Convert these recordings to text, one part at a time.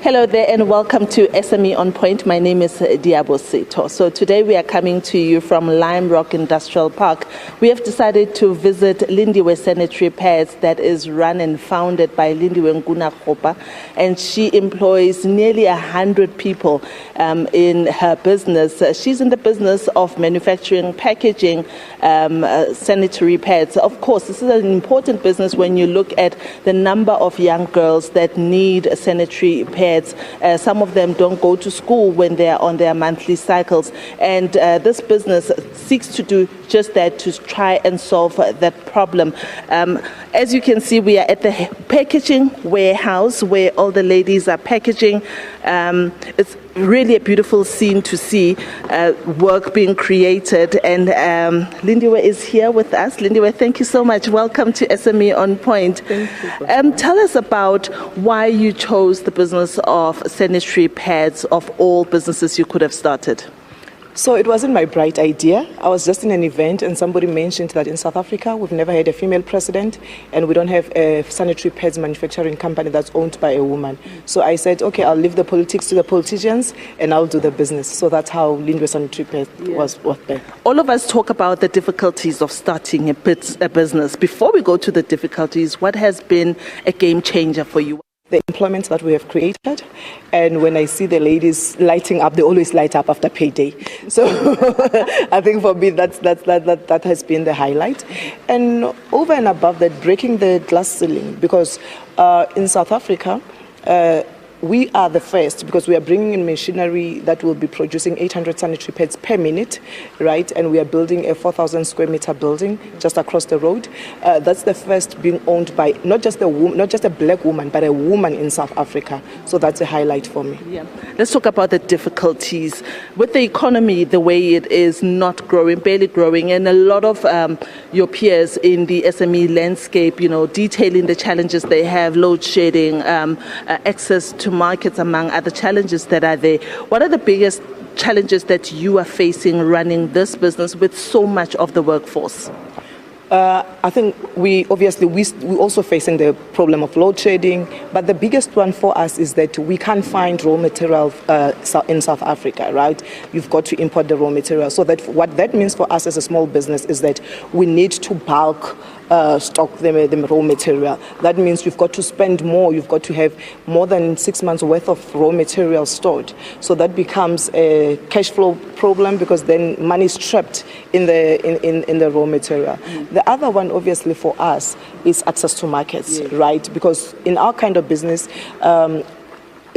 Hello there and welcome to SME On Point. My name is Diabo Seto. So today we are coming to you from Lime Rock Industrial Park. We have decided to visit Lindiwe Sanitary Pads that is run and founded by Lindiwe Sanitary, and she employs nearly 100 people in her business. She's in the business of manufacturing, packaging sanitary pads. Of course, this is an important business when you look at the number of young girls that need sanitary pads. Some of them don't go to school when they are on their monthly cycles, and this business seeks to do just that, to try and solve that problem. As you can see, we are at the packaging warehouse where all the ladies are packaging. It's really a beautiful scene to see work being created, and Lindiwe is here with us. Lindiwe, thank you so much. Welcome to SME On Point. Thank you. Tell us about why you chose the business of sanitary pads of all businesses you could have started. So it wasn't my bright idea. I was just in an event and somebody mentioned that in South Africa we've never had a female president and we don't have a sanitary pads manufacturing company that's owned by a woman. So I said, okay, I'll leave the politics to the politicians and I'll do the business. So that's how Lindiwe Sanitary Pads was there. All of us talk about the difficulties of starting a business. Before we go to the difficulties, what has been a game changer for you? The employment that we have created, and when I see the ladies lighting up, they always light up after payday. So I think for me that has been the highlight. And over and above that, breaking the glass ceiling, because in South Africa we are the first, because we are bringing in machinery that will be producing 800 sanitary pads per minute, right? And we are building a 4,000 square meter building just across the road. That's the first being owned by not just a black woman, but a woman in South Africa. So that's a highlight for me. Yeah. Let's talk about the difficulties with the economy, the way it is not growing, barely growing, and a lot of your peers in the SME landscape, detailing the challenges they have, load shedding, access to markets, among other challenges that are there. What are the biggest challenges that you are facing running this business with so much of the workforce? I think we also facing the problem of load shedding, but the biggest one for us is that we can't find raw material in South Africa, right? You've got to import the raw material. So that what that means for us as a small business is that we need to bulk stock the raw material. That means you've got to spend more. You've got to have more than 6 months worth of raw material stored. So that becomes a cash flow problem, because then money is trapped in the raw material. The other one, obviously, for us is access to markets, right? Because in our kind of business,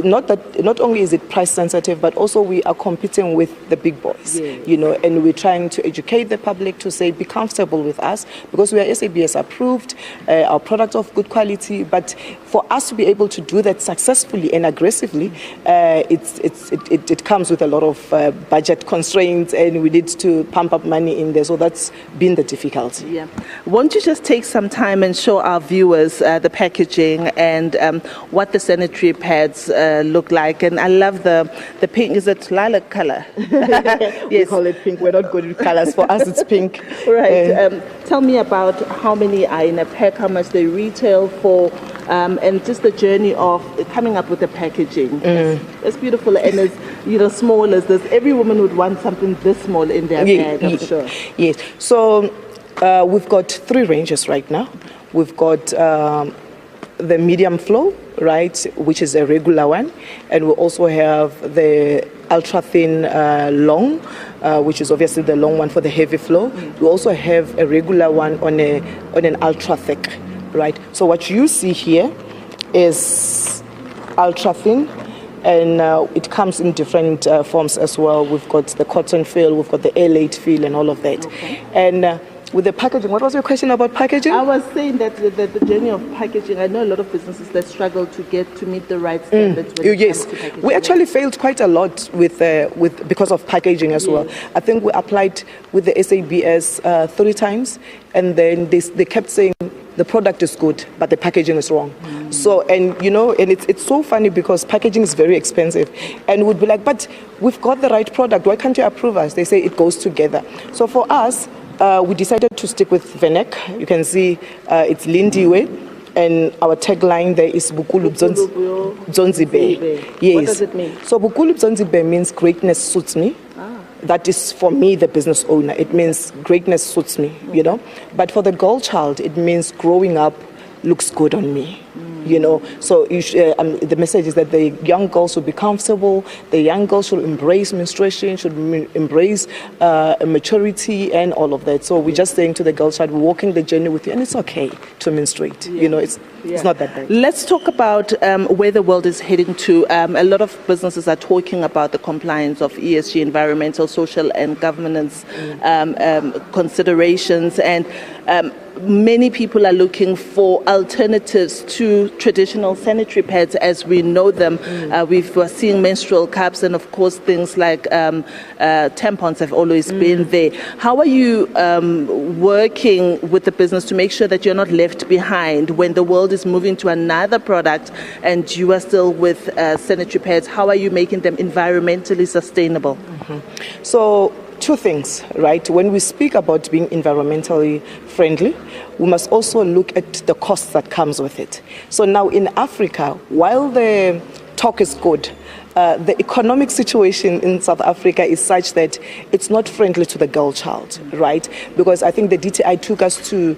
not only is it price sensitive, but also we are competing with the big boys, and we're trying to educate the public to say, be comfortable with us, because we are SABS approved, our products of good quality. But for us to be able to do that successfully and aggressively, it comes with a lot of budget constraints, and we need to pump up money in there. So that's been the difficulty. Yeah. Won't you just take some time and show our viewers the packaging and what the sanitary pads look like? And I love the pink. Is it lilac color? Yes. We call it pink. We're not good with colors. For us, it's pink. Right. Tell me about how many are in a pack, how much they retail for, and just the journey of coming up with the packaging. It's beautiful, and as small as this. Every woman would want something this small in their bag, I'm sure. Yes. So we've got 3 ranges right now. We've got the medium flow, right, which is a regular one, and we also have the ultra thin long, which is obviously the long one for the heavy flow. We also have a regular one on an ultra thick, right? So what you see here is ultra thin, and it comes in different forms as well. We've got the cotton feel, we've got the air-laid feel, and all of that. Okay. And with the packaging, what was your question about packaging? I was saying that the journey of packaging, I know a lot of businesses that struggle to meet the right standards when it comes to packaging. We actually failed quite a lot because of packaging as well. I think we applied with the SABS 3 times, and then they kept saying the product is good, but the packaging is wrong. So, and it's so funny, because packaging is very expensive, and we'd be like, but we've got the right product, why can't you approve us? They say it goes together. So for us, we decided to stick with VENEC. You can see it's Lindiwe. and our tagline there is Bukulu Zonzibe. Yes. What does it mean? So Bukulu Zonzibe means greatness suits me. That is, for me, the business owner. It means greatness suits me, you know. But for the girl child, it means growing up looks good on me. You know, so the message is that the young girls should be comfortable, the young girls should embrace menstruation, should embrace maturity and all of that. So we're just saying to the girl child, we're walking the journey with you, and it's okay to menstruate. You know, it's not that bad. Let's talk about where the world is heading to. A lot of businesses are talking about the compliance of ESG, environmental, social and governance considerations, and many people are looking for alternatives to traditional sanitary pads as we know them. We're seeing menstrual cups, and of course things like tampons have always been there. How are you working with the business to make sure that you're not left behind when the world is moving to another product and you are still with sanitary pads? How are you making them environmentally sustainable? So two things, right? When we speak about being environmentally friendly, we must also look at the cost that comes with it. So now in Africa, while the talk is good, the economic situation in South Africa is such that it's not friendly to the girl child, right? Because I think the DTI took us to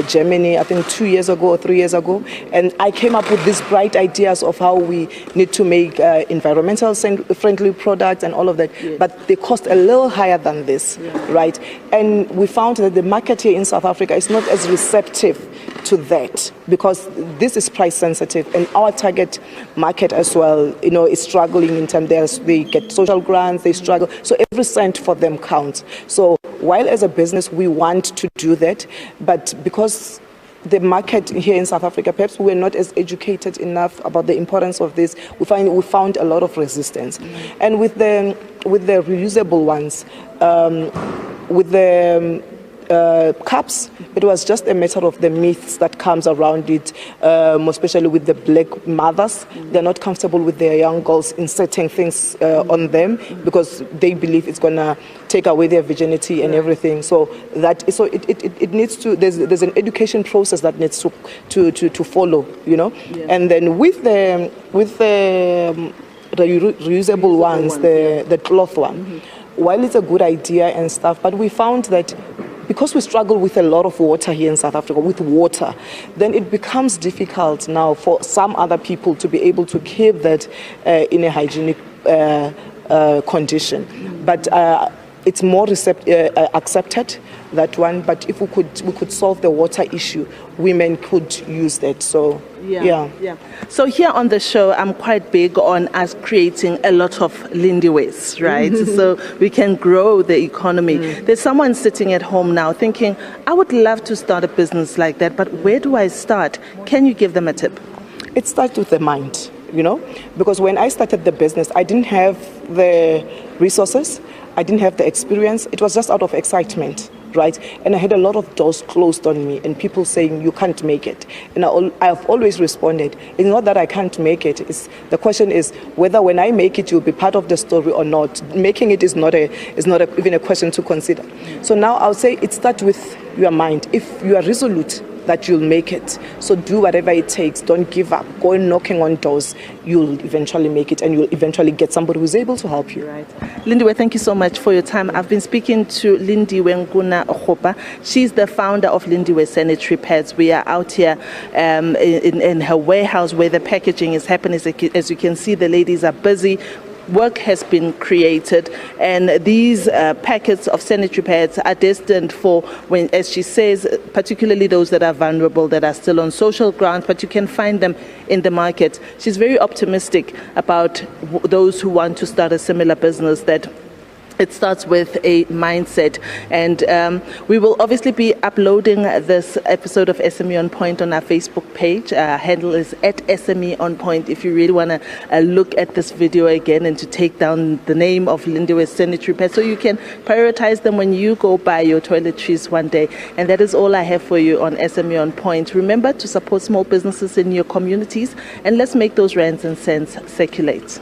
Germany, I think 2 years ago or 3 years ago, and I came up with these bright ideas of how we need to make environmental friendly products and all of that, but they cost a little higher than this, right? And we found that the market here in South Africa is not as receptive to that because this is price sensitive, and our target market as well, you know, is struggling in terms they get social grants, they struggle, so every cent for them counts. So while as a business we want to do that, but because the market here in South Africa, perhaps we're not as educated enough about the importance of this, we found a lot of resistance. And with the reusable ones, with the cups, it was just a matter of the myths that comes around it, especially with the black mothers. They're not comfortable with their young girls inserting things on them because they believe it's gonna take away their virginity and everything. So it needs to. There's an education process that needs to follow, you know. And then with the reusable ones, the cloth one. While it's a good idea and stuff, but we found that because we struggle with a lot of water here in South Africa, with water, then it becomes difficult now for some other people to be able to keep that in a hygienic condition. But it's more accepted, that one. But if we could solve the water issue, women could use that. So yeah. So here on the show, I'm quite big on us creating a lot of Lindiwes, right? So we can grow the economy. There's someone sitting at home now thinking, I would love to start a business like that, but where do I start? Can you give them a tip? It starts with the mind, you know, because when I started the business, I didn't have the resources, I didn't have the experience. It was just out of excitement, right? And I had a lot of doors closed on me and people saying, you can't make it. And I've always responded, it's not that I can't make it. The question is whether when I make it, you'll be part of the story or not. Making it is not even a question to consider. So now I'll say it starts with your mind. If you are resolute that you'll make it, so do whatever it takes. Don't give up. Go knocking on doors. You'll eventually make it, and you'll eventually get somebody who's able to help you. Right. Lindiwe, thank you so much for your time. I've been speaking to Lindiwe Nkuna. She's the founder of Lindiwe Sanitary Pads. We are out here in her warehouse where the packaging is happening. As you can see, the ladies are busy. Work has been created, and these packets of sanitary pads are destined for, when, as she says, particularly those that are vulnerable, that are still on social grounds, but you can find them in the market. She's very optimistic about those who want to start a similar business, that it starts with a mindset. And we will obviously be uploading this episode of SME On Point on our Facebook page. Our handle is @SME On Point if you really want to look at this video again and to take down the name of Lindiwe Sanitary Pads so you can prioritize them when you go buy your toiletries one day. And that is all I have for you on SME On Point. Remember to support small businesses in your communities, and let's make those rands and cents circulate.